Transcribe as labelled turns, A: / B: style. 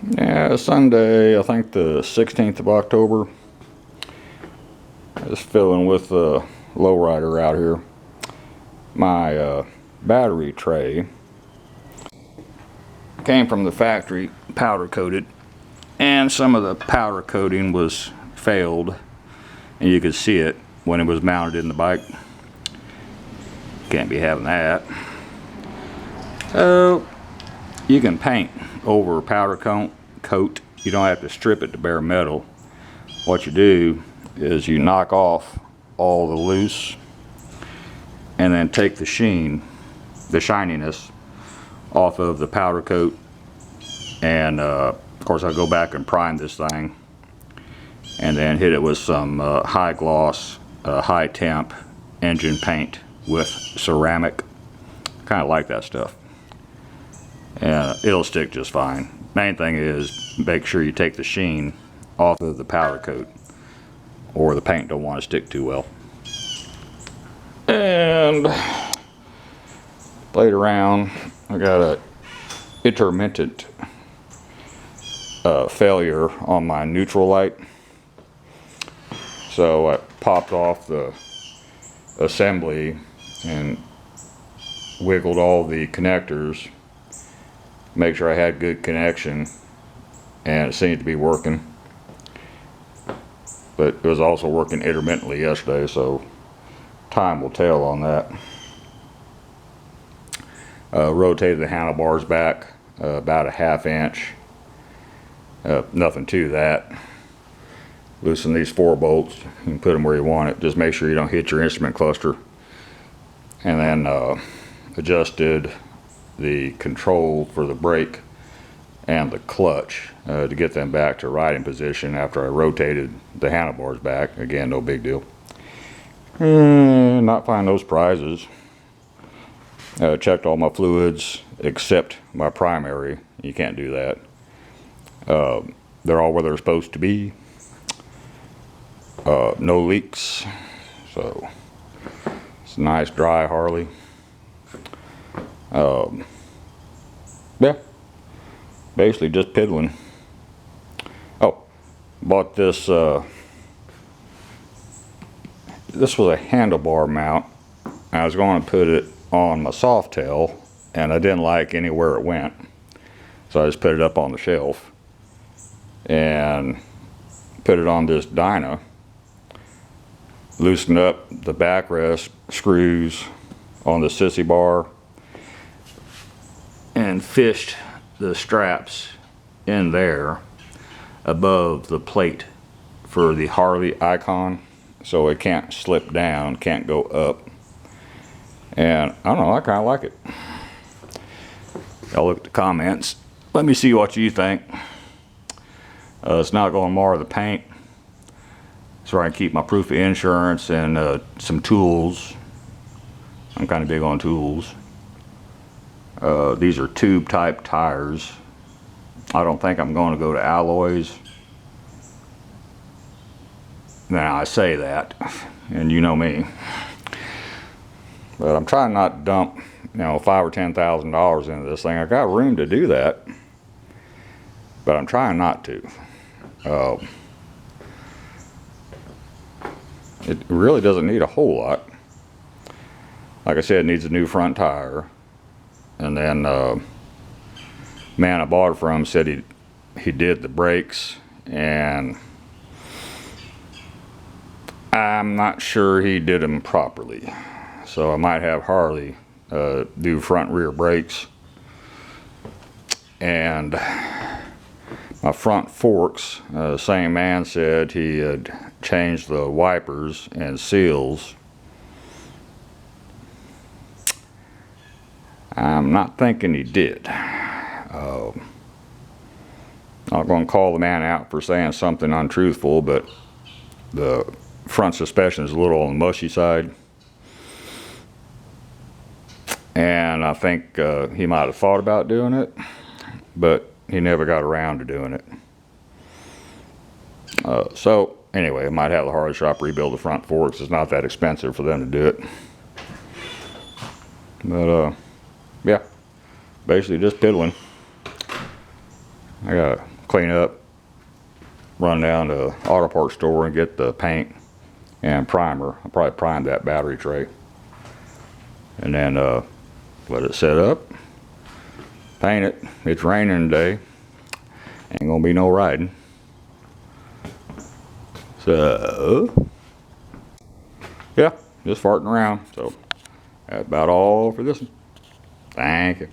A: Yeah, Sunday, I think the 16th of October. Just filling with the Low Rider out here. My battery tray came from the factory, powder coated, and some of the powder coating was failed, and you could see it when it was mounted in the bike. Can't be having that. So you can paint over powder coat. You don't have to strip it to bare metal. What you do is you knock off all the loose and then take the sheen, the shininess off of the powder coat, and of course I go back and prime this thing and then hit it with some high gloss, high temp engine paint with ceramic. Kind of like that stuff, and it'll stick just fine. Main thing is make sure you take the sheen off of the powder coat, or the paint don't want to stick too well. And played around. I got a intermittent failure on my neutral light, so I popped off the assembly and wiggled all the connectors, make sure I had good connection, and it seemed to be working. But it was also working intermittently yesterday, so time will tell on that. Rotated the handlebars back about a ½ inch. Nothing to that. Loosen these 4 bolts. You can put them where you want it. Just make sure you don't hit your instrument cluster. And then adjusted the control for the brake and the clutch to get them back to riding position after I rotated the handlebars back. Again, no big deal. Not finding those prizes. Checked all my fluids except my primary. You can't do that. They're all where they're supposed to be. No leaks. So it's a nice dry Harley. Yeah, basically just piddling. Oh, bought this. This was a handlebar mount. I was going to put it on my Softail, and I didn't like anywhere it went, so I just put it up on the shelf and put it on this Dyna. Loosened up the backrest screws on the sissy bar and fished the straps in there above the plate for the Harley icon, so it can't slip down, can't go up. And I don't know, I kind of like it. Y'all look at the comments. Let me see what you think. It's not going to mar the paint, so I can keep my proof of insurance and some tools. I'm kind of big on tools. These are tube type tires. I don't think I'm going to go to alloys. Now I say that, and you know me, but I'm trying not to dump, $5,000 or $10,000 into this thing. I got room to do that, but I'm trying not to. It really doesn't need a whole lot. Like I said, it needs a new front tire. And then man I bought it from said he did the brakes, and I'm not sure he did them properly. So I might have Harley do front and rear brakes. And my front forks, same man said he had changed the wipers and seals. I'm not thinking he did. I'm not going to call the man out for saying something untruthful, but the front suspension is a little on the mushy side. And I think he might have thought about doing it, but he never got around to doing it. So anyway, I might have the Harley shop rebuild the front forks. It's not that expensive for them to do it. But yeah, basically just piddling. I gotta clean up, run down to the auto parts store and get the paint and primer. I'll probably prime that battery tray. And then let it set up, paint it. It's raining today. Ain't gonna be no riding. So, yeah, just farting around. So, that's about all for this one. Thank you.